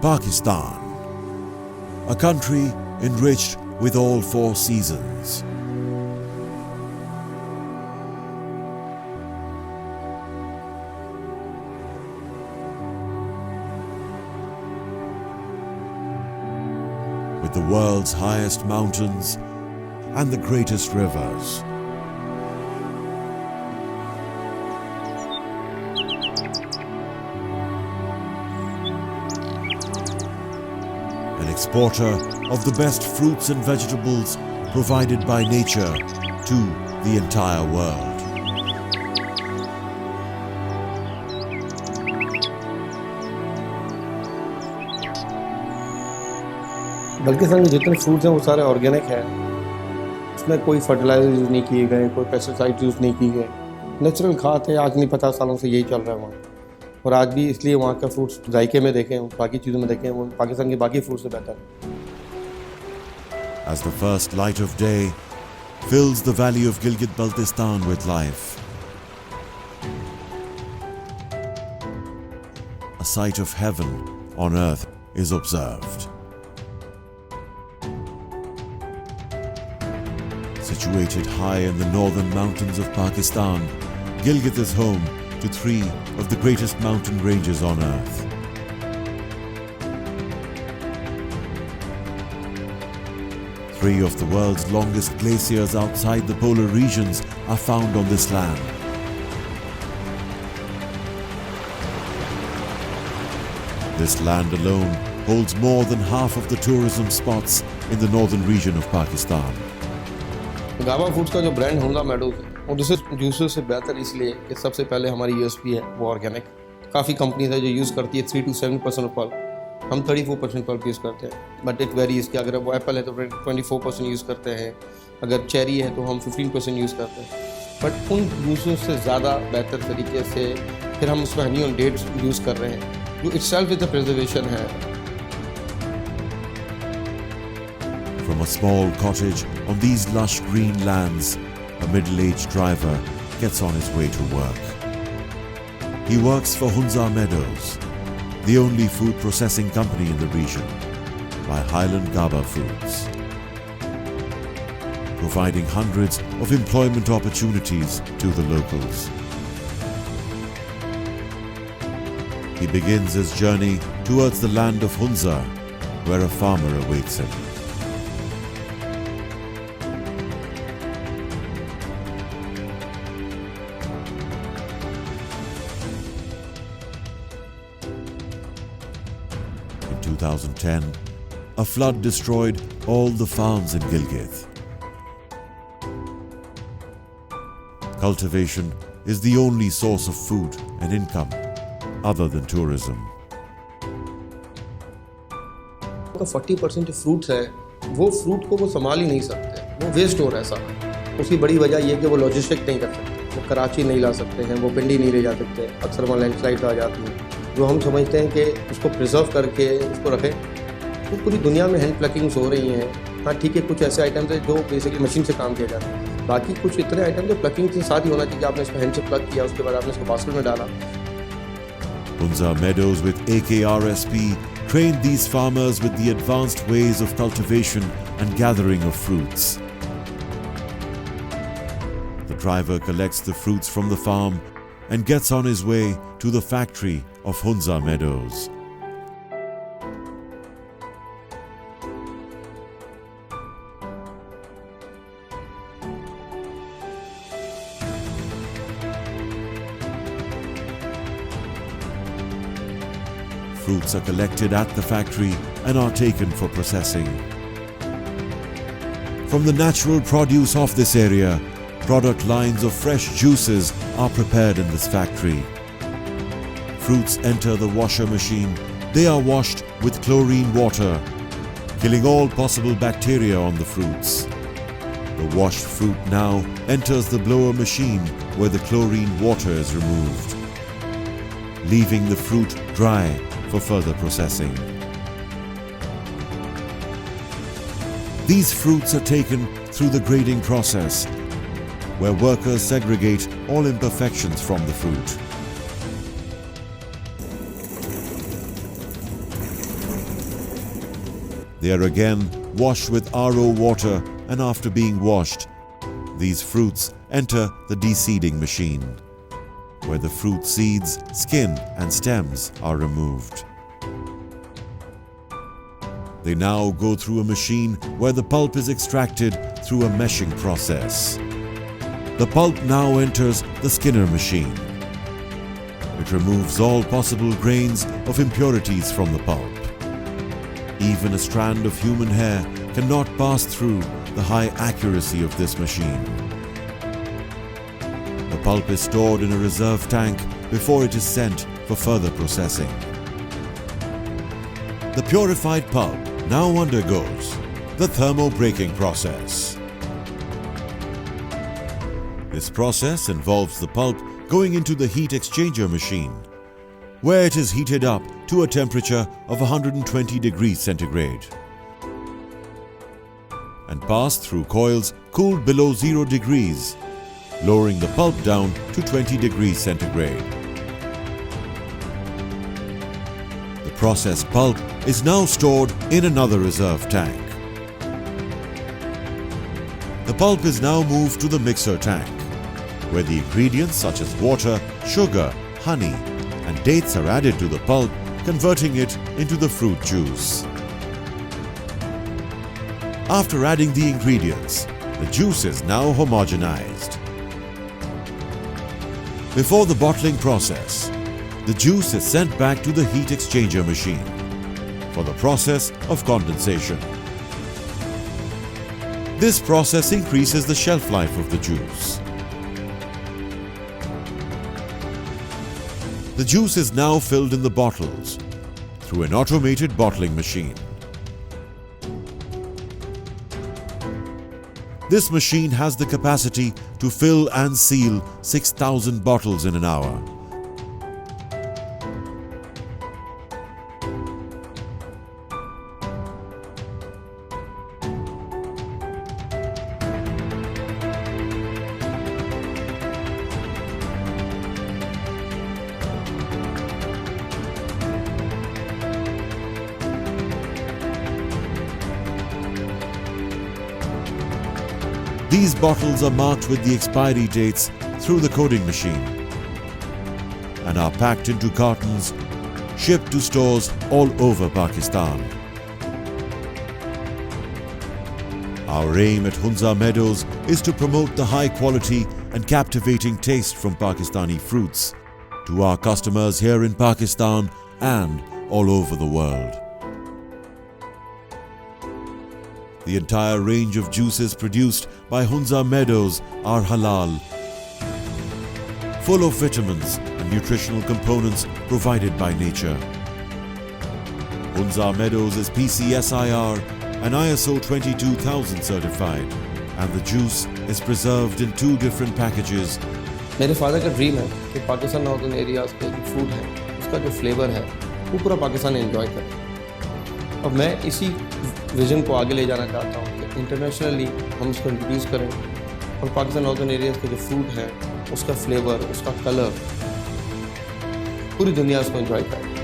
Pakistan, a country enriched with all four seasons. With the world's highest mountains and the greatest rivers. An exporter of the best fruits and vegetables provided by nature to the entire world. Baltistan में जितने fruits हैं वो सारे organic हैं। उसमें कोई fertiliser use नहीं किए गए, कोई पेस्टिसाइड यूज़ नहीं किए गए। नेचुरल खाद है, आज नहीं 50 सालों से यही चल रहा है वहाँ। और आज भी इसलिए वहाँ का फ्रूट्स जायके में देखें, बाकी चीज़ों में देखें, वो पाकिस्तान के बाकी फ्रूट्स से बेहतर है। As the first light of day fills the valley of Gilgit-Baltistan with life, a sight of heaven on earth is observed. Situated high in the northern mountains of Pakistan, Gilgit is home to three of the greatest mountain ranges on earth. Three of the world's longest glaciers outside the polar regions are found on this land. This land alone holds more than half of the tourism spots in the northern region of Pakistan. Gaba foods का जो brand Hunza meadows है वो दूसरे जूसों से बेहतर इसलिए कि सबसे पहले हमारी यूएसपी है वो ऑर्गेनिक। काफ़ी कंपनीज है जो यूज़ करती है 3 to 7% ऑफ पल्प, हम 34% पल्प यूज़ करते हैं। बट इट वेरीज कि अगर वो एप्पल है तो 24% यूज़ करते हैं, अगर चेरी है तो हम 15% यूज़ करते हैं। बट उन जूसों से ज़्यादा बेहतर तरीके से फिर हम उसमें हनी ऑन डेट्स यूज़ कर रहे हैं जो इटसेल्फ इज अ प्रिजर्वेशन है। From a small cottage on these lush green lands, a middle-aged driver gets on his way to work. He works for Hunza Meadows, the only food processing company in the region, by Highland Gaba Foods, providing hundreds of employment opportunities to the locals. He begins his journey towards the land of Hunza, where a farmer awaits him. In 2010, a flood destroyed all the farms in Gilgit. Cultivation is the only source of food and income other than tourism. तो 40% जो fruits है वो fruit को वो संभाल ही नहीं सकते, वो वेस्ट हो रहा है सारा। उसकी बड़ी वजह ये कि वो लॉजिस्टिक नहीं कर सकते, वो कराची नहीं ला सकते हैं, वो पिंडी नहीं ले जा सकते, अक्सर वहाँ लैंडस्लाइड आ जाती है। जो हम समझते हैं कि उसको प्रिजर्व करके उसको रखें, वो पूरी दुनिया में हैंड प्लकिंग्स हो रही हैं। हाँ ठीक है, कुछ ऐसे आइटम्स हैं जो बेसिकली मशीन से काम किया जाता है, बाकी कुछ इतने आइटम जो प्लकिंग के साथ ही होना चाहिए। आपने इसको हैंड से प्लग किया, उसके बाद आपने इसको बास्केट में डाला। Hunza Meadows with AKRSP trained these farmers with the advanced ways of cultivation and gathering of fruits. The driver collects the fruits from the farm and gets on his way to the factory of Hunza Meadows. Fruits are collected at the factory and are taken for processing. From the natural produce of this area, product lines of fresh juices are prepared in this factory. Fruits enter the washer machine. They are washed with chlorine water, killing all possible bacteria on the fruits. The washed fruit now enters the blower machine where the chlorine water is removed, leaving the fruit dry for further processing. These fruits are taken through the grading process, where workers segregate all imperfections from the fruit. They are again washed with RO water, and after being washed, these fruits enter the de-seeding machine, where the fruit seeds, skin and stems are removed. They now go through a machine where the pulp is extracted through a meshing process. The pulp now enters the skinner machine. It removes all possible grains of impurities from the pulp. Even a strand of human hair cannot pass through the high accuracy of this machine. The pulp is stored in a reserve tank before it is sent for further processing. The purified pulp now undergoes the thermo-breaking process. This process involves the pulp going into the heat exchanger machine, where it is heated up to a temperature of 120 degrees centigrade and passed through coils cooled below 0 degrees, lowering the pulp down to 20 degrees centigrade. The processed pulp is now stored in another reserve tank. The pulp is now moved to the mixer tank, where the ingredients such as water, sugar, honey, and dates are added to the pulp, converting it into the fruit juice. After adding the ingredients, the juice is now homogenized. Before the bottling process, the juice is sent back to the heat exchanger machine for the process of condensation. This process increases the shelf life of the juice. The juice is now filled in the bottles through an automated bottling machine. This machine has the capacity to fill and seal 6,000 bottles in an hour. These bottles are marked with the expiry dates through the coding machine and are packed into cartons, shipped to stores all over Pakistan. Our aim at Hunza Meadows is to promote the high quality and captivating taste from Pakistani fruits to our customers here in Pakistan and all over the world. The entire range of juices produced by Hunza Meadows are halal, full of vitamins and nutritional components provided by nature. Hunza Meadows is PCSIR and ISO 22000 certified, and the juice is preserved in 2 different packages. मेरे father का dream है कि Pakistan northern areas के जो food है उसका जो flavour है वो पूरा पाकिस्तान एंजॉय करे, और मैं इसी विज़न को आगे ले जाना चाहता हूँ कि इंटरनेशनली हम उसको इंट्रोड्यूस करें और पाकिस्तान नॉर्दर्न एरियाज़ के जो फूड है उसका फ्लेवर, उसका कलर पूरी दुनिया उसको एंजॉय करे।